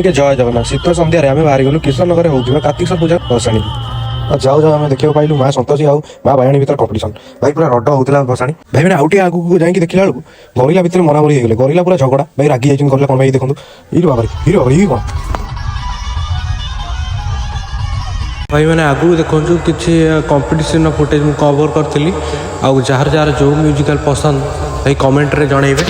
के जय जगन्नाथ शीत सन्धार आम बाहरी गलु कृष्णनगर होगा कार्तिक पूजा भसाणी जाऊ जाऊ आम देखा पाइलु माँ सतोषी आउ माँ बायाणी भर कंपिटिशन भाई पूरा रड होता भसाणी भाई मैंने आउटे आगू जाकि देखला बेलू गरिला भितर मरामरी हो गले गरिला पूरा झगड़ा भाई रागी जाइए गरिला कौन भाई देखो हिरो बाबा हिरो बाबा कौन भाई मैंने आगू देखो किसी कंपिटिशन फुटेज मुझे कवर करी आउ जार जार जो म्यूजिकल पसंद भाई कमेंट रे जनइबे।